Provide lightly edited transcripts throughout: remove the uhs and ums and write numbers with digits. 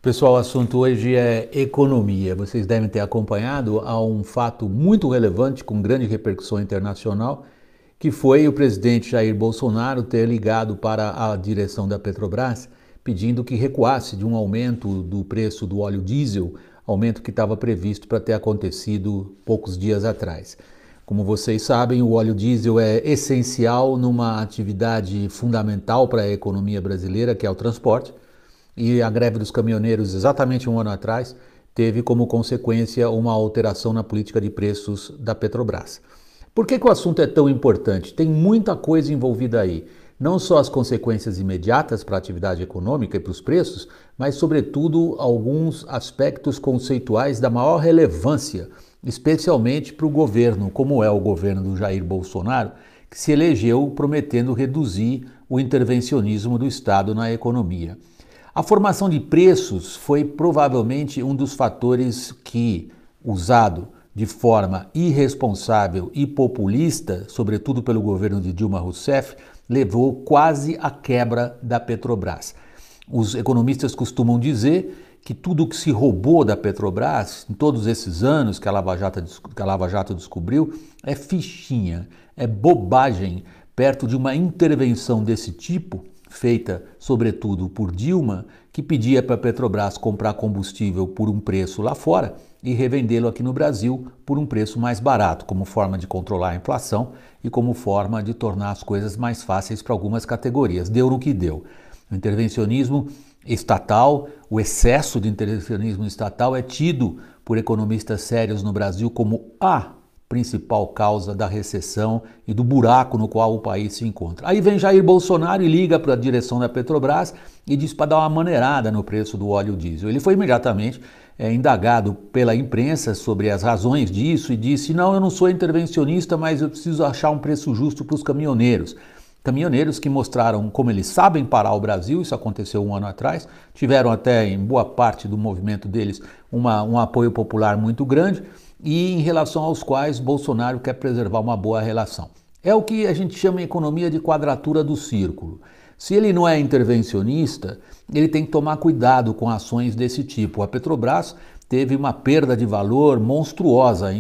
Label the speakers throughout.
Speaker 1: Pessoal, o assunto hoje é economia. Vocês devem ter acompanhado a um fato muito relevante, com grande repercussão internacional, que foi o presidente Jair Bolsonaro ter ligado para a direção da Petrobras pedindo que recuasse de um aumento do preço do óleo diesel, aumento que estava previsto para ter acontecido poucos dias atrás. Como vocês sabem, o óleo diesel é essencial numa atividade fundamental para a economia brasileira, que é o transporte. E a greve dos caminhoneiros, exatamente um ano atrás, teve como consequência uma alteração na política de preços da Petrobras. Por que o assunto é tão importante? Tem muita coisa envolvida aí. Não só as consequências imediatas para a atividade econômica e para os preços, mas, sobretudo, alguns aspectos conceituais da maior relevância, especialmente para o governo, como é o governo do Jair Bolsonaro, que se elegeu prometendo reduzir o intervencionismo do Estado na economia. A formação de preços foi provavelmente um dos fatores que, usado de forma irresponsável e populista, sobretudo pelo governo de Dilma Rousseff, levou quase à quebra da Petrobras. Os economistas costumam dizer que tudo que se roubou da Petrobras, em todos esses anos que a Lava Jato descobriu, é fichinha, é bobagem, perto de uma intervenção desse tipo, feita sobretudo por Dilma, que pedia para a Petrobras comprar combustível por um preço lá fora e revendê-lo aqui no Brasil por um preço mais barato, como forma de controlar a inflação e como forma de tornar as coisas mais fáceis para algumas categorias. Deu no que deu. O intervencionismo estatal, o excesso de intervencionismo estatal é tido por economistas sérios no Brasil como a principal causa da recessão e do buraco no qual o país se encontra. Aí vem Jair Bolsonaro e liga para a direção da Petrobras e diz para dar uma maneirada no preço do óleo diesel. Ele foi imediatamente indagado pela imprensa sobre as razões disso e disse: não, eu não sou intervencionista, mas eu preciso achar um preço justo para os caminhoneiros. Caminhoneiros que mostraram como eles sabem parar o Brasil, isso aconteceu um ano atrás, tiveram até em boa parte do movimento deles um apoio popular muito grande, e em relação aos quais Bolsonaro quer preservar uma boa relação. É o que a gente chama em economia de quadratura do círculo. Se ele não é intervencionista, ele tem que tomar cuidado com ações desse tipo. A Petrobras teve uma perda de valor monstruosa,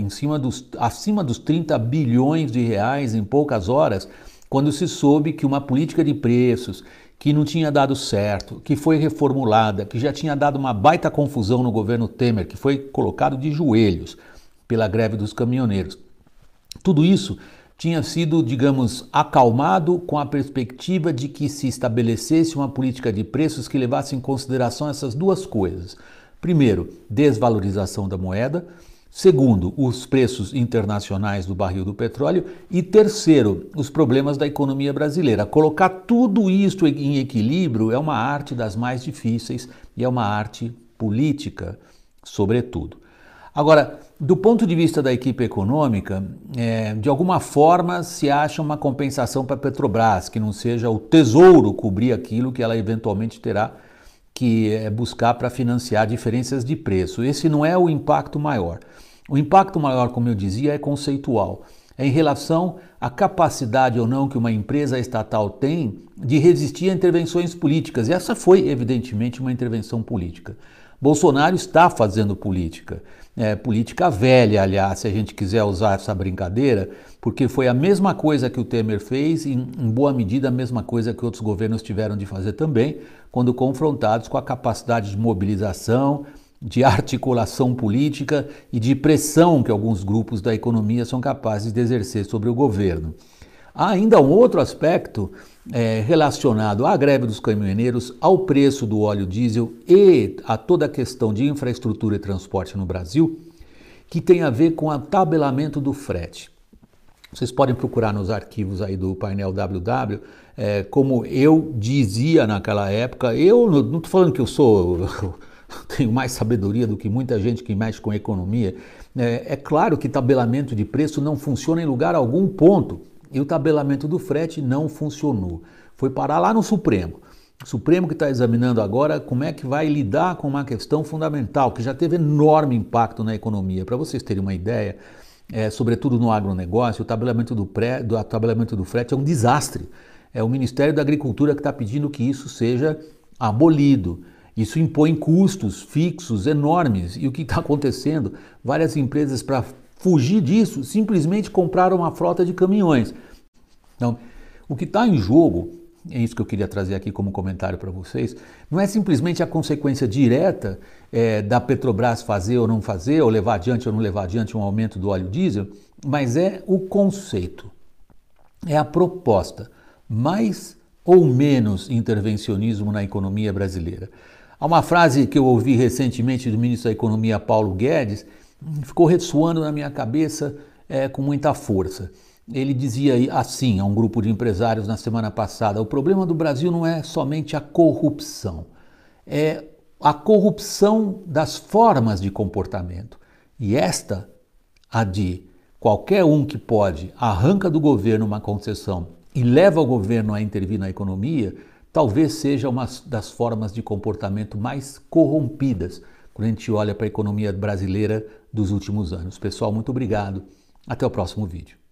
Speaker 1: acima dos 30 bilhões de reais em poucas horas, quando se soube que uma política de preços que não tinha dado certo, que foi reformulada, que já tinha dado uma baita confusão no governo Temer, que foi colocado de joelhos pela greve dos caminhoneiros. Tudo isso tinha sido, digamos, acalmado com a perspectiva de que se estabelecesse uma política de preços que levasse em consideração essas duas coisas. Primeiro, desvalorização da moeda. Segundo, os preços internacionais do barril do petróleo. E terceiro, os problemas da economia brasileira. Colocar tudo isso em equilíbrio é uma arte das mais difíceis e é uma arte política, sobretudo. Agora, do ponto de vista da equipe econômica, de alguma forma se acha uma compensação para a Petrobras, que não seja o tesouro cobrir aquilo que ela eventualmente terá que buscar para financiar diferenças de preço. Esse não é o impacto maior. O impacto maior, como eu dizia, é conceitual. É em relação à capacidade ou não que uma empresa estatal tem de resistir a intervenções políticas. E essa foi, evidentemente, uma intervenção política. Bolsonaro está fazendo política. Política velha, aliás, se a gente quiser usar essa brincadeira, porque foi a mesma coisa que o Temer fez e, em boa medida, a mesma coisa que outros governos tiveram de fazer também, quando confrontados com a capacidade de mobilização, de articulação política e de pressão que alguns grupos da economia são capazes de exercer sobre o governo. Há ainda um outro aspecto relacionado à greve dos caminhoneiros, ao preço do óleo diesel e a toda a questão de infraestrutura e transporte no Brasil, que tem a ver com o tabelamento do frete. Vocês podem procurar nos arquivos aí do painel WW, como eu dizia naquela época. Eu não estou falando que eu tenho mais sabedoria do que muita gente que mexe com economia. É claro que tabelamento de preço não funciona em lugar algum, ponto. E o tabelamento do frete não funcionou. Foi parar lá no Supremo. O Supremo que está examinando agora como é que vai lidar com uma questão fundamental, que já teve enorme impacto na economia. Para vocês terem uma ideia, sobretudo no agronegócio, o tabelamento do frete é um desastre. É o Ministério da Agricultura que está pedindo que isso seja abolido. Isso impõe custos fixos enormes. E o que está acontecendo? Várias empresas, para fugir disso, simplesmente compraram uma frota de caminhões. Então, o que está em jogo, é isso que eu queria trazer aqui como comentário para vocês, não é simplesmente a consequência direta da Petrobras fazer ou não fazer, ou levar adiante ou não levar adiante um aumento do óleo diesel, mas é o conceito, é a proposta, mais ou menos intervencionismo na economia brasileira. Há uma frase que eu ouvi recentemente do ministro da Economia, Paulo Guedes, ficou ressoando na minha cabeça com muita força. Ele dizia assim a um grupo de empresários na semana passada: o problema do Brasil não é somente a corrupção, é a corrupção das formas de comportamento. E esta, a de qualquer um que pode, arranca do governo uma concessão e leva o governo a intervir na economia, talvez seja uma das formas de comportamento mais corrompidas quando a gente olha para a economia brasileira dos últimos anos. Pessoal, muito obrigado. Até o próximo vídeo.